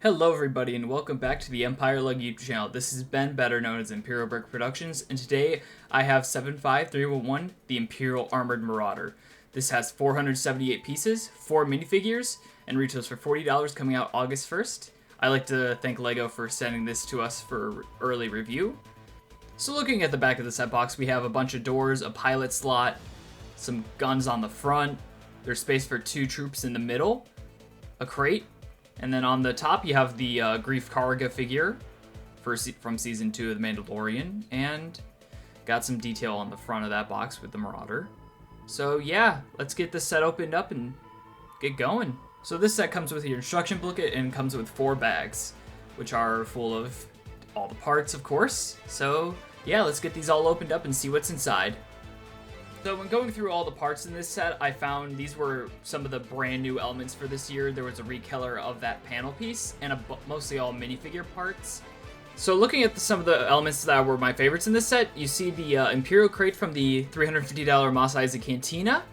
Hello everybody and welcome back to the EmpireLUG YouTube channel. This is Ben, better known as ImperialBrickProdictions, and today I have 75311, the Imperial Armored Marauder. This has 478 pieces, 4 minifigures, and retails for $40 coming out August 1st. I'd like to thank LEGO for sending this to us for early review. So looking at the back of the set box, we have a bunch of doors, a pilot slot, some guns on the front, there's space for 2 troops in the middle, a crate, and then on the top you have the Karga figure from Season 2 of The Mandalorian, and got some detail on the front of that box with the Marauder. So yeah, let's get this set opened up and get going. So this set comes with your instruction booklet and comes with 4 bags, which are full of all the parts, of course. So yeah, let's get these all opened up and see what's inside. So when going through all the parts in this set, I found these were some of the brand new elements for this year. There was a recolor of that panel piece and mostly all minifigure parts. So looking at some of the elements that were my favorites in this set, you see the Imperial crate from the $350 Mos Eisley Cantina.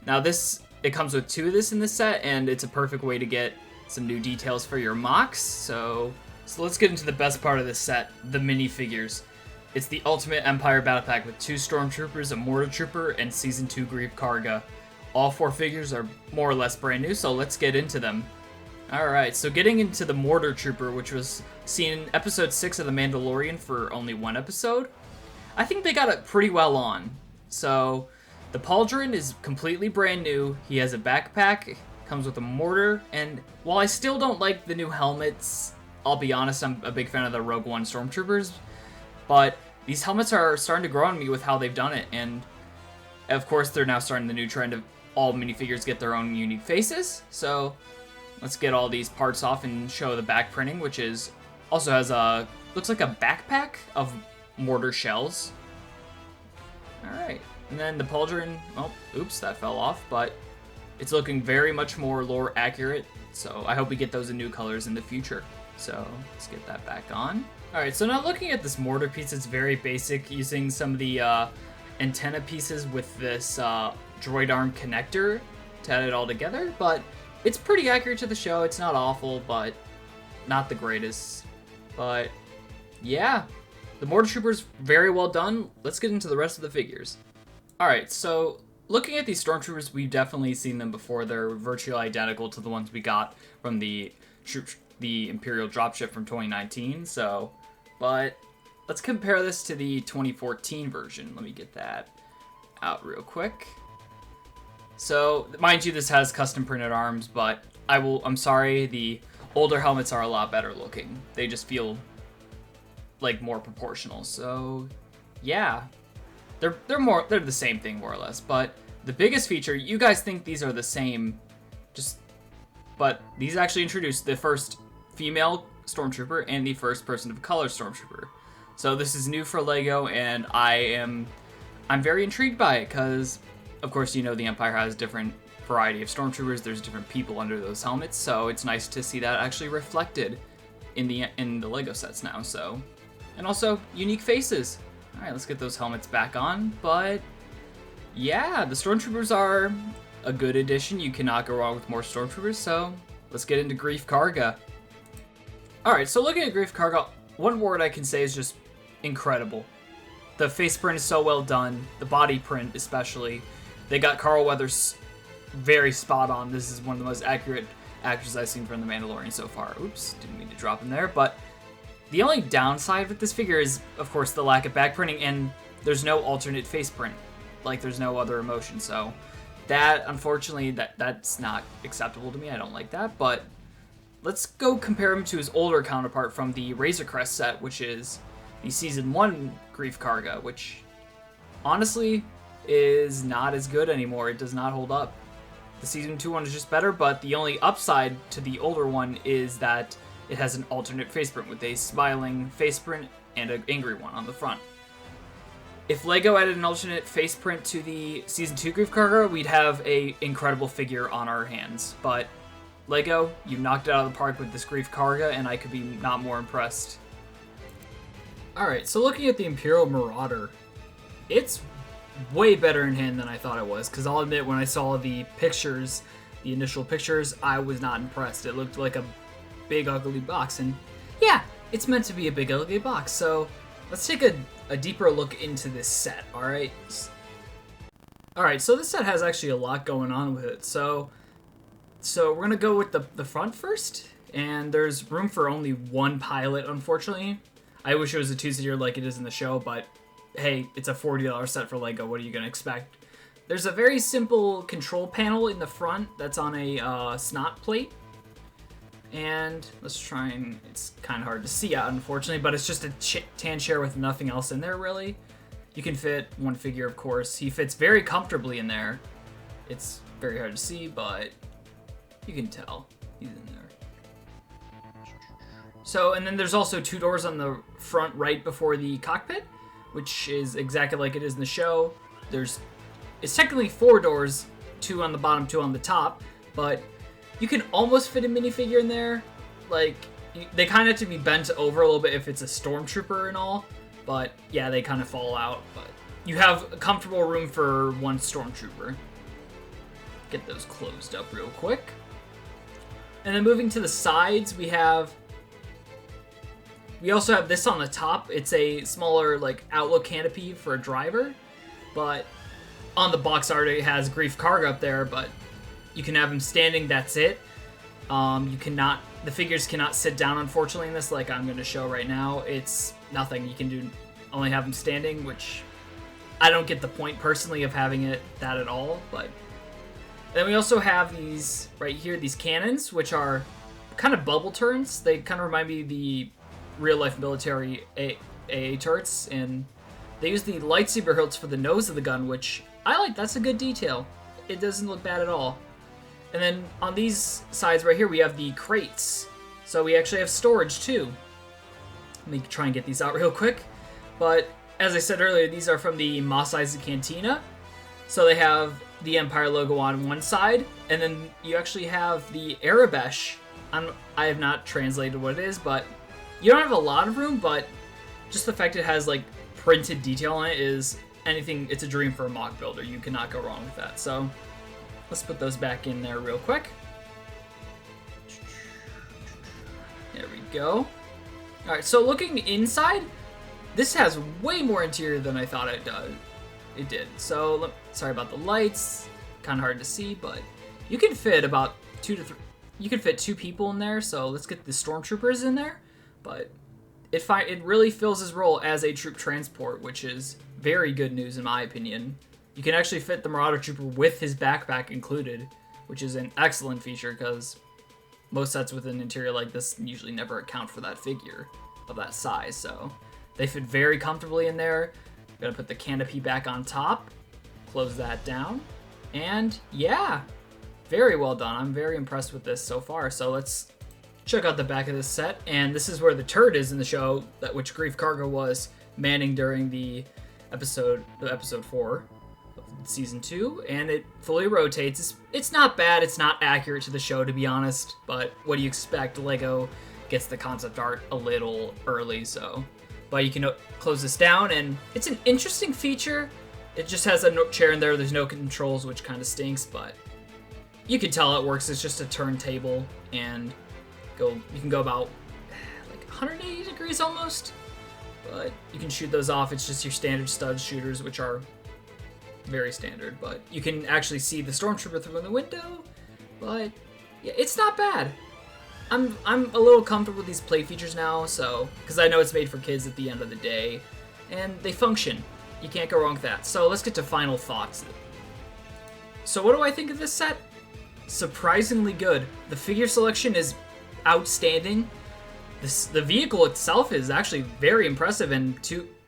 Now it comes with 2 of this in this set, and it's a perfect way to get some new details for your mocks. So let's get into the best part of this set, the minifigures. It's the Ultimate Empire Battle Pack with 2 Stormtroopers, a Mortar Trooper, and Season 2 Karga. All 4 figures are more or less brand new, so let's get into them. Alright, so getting into the Mortar Trooper, which was seen in Episode 6 of The Mandalorian for only 1 episode, I think they got it pretty well on. So, the Pauldron is completely brand new, he has a backpack, comes with a mortar, and while I still don't like the new helmets, I'll be honest, I'm a big fan of the Rogue One Stormtroopers, but these helmets are starting to grow on me with how they've done it, and of course they're now starting the new trend of all minifigures get their own unique faces. So let's get all these parts off and show the back printing, which also has looks like a backpack of mortar shells. Alright, and then the Pauldron, oh, oops, that fell off, but it's looking very much more lore accurate, so I hope we get those in new colors in the future. So let's get that back on. Alright, so now looking at this mortar piece, it's very basic, using some of the antenna pieces with this droid arm connector to add it all together, but it's pretty accurate to the show. It's not awful, but not the greatest. But yeah, the Mortar Trooper's very well done. Let's get into the rest of the figures. Alright, so looking at these Stormtroopers, we've definitely seen them before. They're virtually identical to the ones we got from the Imperial dropship from 2019, but let's compare this to the 2014 version. Let me get that out real quick. So, mind you, this has custom printed arms, but I'm sorry, the older helmets are a lot better looking. They just feel like more proportional. So, yeah, they're the same thing more or less. But the biggest feature, you guys think these are the same, but these actually introduced the first female Stormtrooper and the first person of color Stormtrooper. So this is new for LEGO, and I'm very intrigued by it because, of course, you know the Empire has different variety of Stormtroopers. There's different people under those helmets, so it's nice to see that actually reflected in the LEGO sets now. So, and also unique faces. All right, let's get those helmets back on. But yeah, the Stormtroopers are a good addition. You cannot go wrong with more Stormtroopers. So let's get into Karga. Alright, so looking at Karga, one word I can say is just incredible. The face print is so well done, the body print especially. They got Carl Weathers very spot on. This is one of the most accurate actors I've seen from The Mandalorian so far. Oops, didn't mean to drop him there, but the only downside with this figure is, of course, the lack of back printing, and there's no alternate face print. Like, there's no other emotion, so that, unfortunately, that's not acceptable to me. I don't like that, but let's go compare him to his older counterpart from the Razor Crest set, which is the Season 1 Karga, which honestly is not as good anymore. It does not hold up. The Season 2 one is just better, but the only upside to the older one is that it has an alternate face print with a smiling face print and an angry one on the front. If LEGO added an alternate face print to the Season 2 Karga, we'd have an incredible figure on our hands, but LEGO, you knocked it out of the park with this Karga, and I could be not more impressed. Alright, so looking at the Imperial Marauder, it's way better in hand than I thought it was, because I'll admit, when I saw the initial pictures, I was not impressed. It looked like a big ugly box. And yeah, it's meant to be a big ugly box. So let's take a deeper look into this set, alright? Alright, so this set has actually a lot going on with it. So we're going to go with the front first. And there's room for only one pilot, unfortunately. I wish it was a two-seater like it is in the show, but hey, it's a $40 set for LEGO. What are you going to expect? There's a very simple control panel in the front that's on a snot plate. And let's try and... It's kind of hard to see out, unfortunately, but it's just a tan chair with nothing else in there, really. You can fit one figure, of course. He fits very comfortably in there. It's very hard to see, but you can tell he's in there. So, and then there's also two doors on the front right before the cockpit, which is exactly like it is in the show. It's technically four doors, two on the bottom, two on the top, but you can almost fit a minifigure in there. Like, they kind of have to be bent over a little bit if it's a Stormtrooper and all, but yeah, they kind of fall out. But you have a comfortable room for one Stormtrooper. Get those closed up real quick. And then moving to the sides, we also have this on the top. It's a smaller, like, outlook canopy for a driver, but on the box art it has Grief Karga up there, but you can have him standing, that's it. The figures cannot sit down, unfortunately, in this, like I'm going to show right now. It's nothing. You can only have him standing, which I don't get the point, personally, of having it that at all, but... Then we also have these, right here, these cannons, which are kind of bubble turrets. They kind of remind me of the real-life military AA turrets, and they use the lightsaber hilts for the nose of the gun, which I like. That's a good detail. It doesn't look bad at all. And then on these sides right here, we have the crates. So we actually have storage, too. Let me try and get these out real quick. But as I said earlier, these are from the Mos Eisley Cantina. So they have the Empire logo on one side, and then you actually have the Arabesh. I have not translated what it is, but you don't have a lot of room, but just the fact it has, like, printed detail on it is anything. It's a dream for a mock builder. You cannot go wrong with that. So let's put those back in there real quick. There we go. All right, so looking inside, this has way more interior than I thought it did. So sorry about the lights, kind of hard to see, but you can fit about you can fit two people in there. So let's get the Stormtroopers in there. But it really fills his role as a troop transport, which is very good news in my opinion. You can actually fit the Marauder Trooper with his backpack included, which is an excellent feature because most sets with an interior like this usually never account for that figure of that size. So they fit very comfortably in there. Gotta put the canopy back on top, close that down, and yeah, very well done. I'm very impressed with this so far. So let's check out the back of this set, and this is where the turret is in the show, which Grief Karga was manning during the episode 4 of season 2, and it fully rotates. It's not bad. It's not accurate to the show, to be honest, but what do you expect? LEGO gets the concept art a little early, so. But you can close this down, and it's an interesting feature. It just has a chair in there. There's no controls, which kind of stinks, but you can tell it works. It's just a turntable, and you can go about like 180 degrees almost, but you can shoot those off. It's just your standard stud shooters, which are very standard, but you can actually see the Stormtrooper through the window. But yeah, it's not bad. I'm a little comfortable with these play features now, so because I know it's made for kids at the end of the day, and they function. You can't go wrong with that. So let's get to final thoughts. So what do I think of this set? Surprisingly good. The figure selection is outstanding. The vehicle itself is actually very impressive, and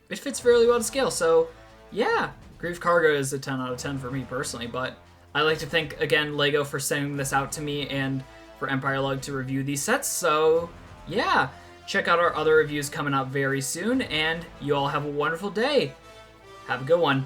it fits fairly well to scale. So yeah, Grief Karga is a 10 out of 10 for me personally, but I like to thank again LEGO for sending this out to me and for EmpireLUG to review these sets. So yeah, check out our other reviews coming out very soon, and you all have a wonderful day. Have a good one.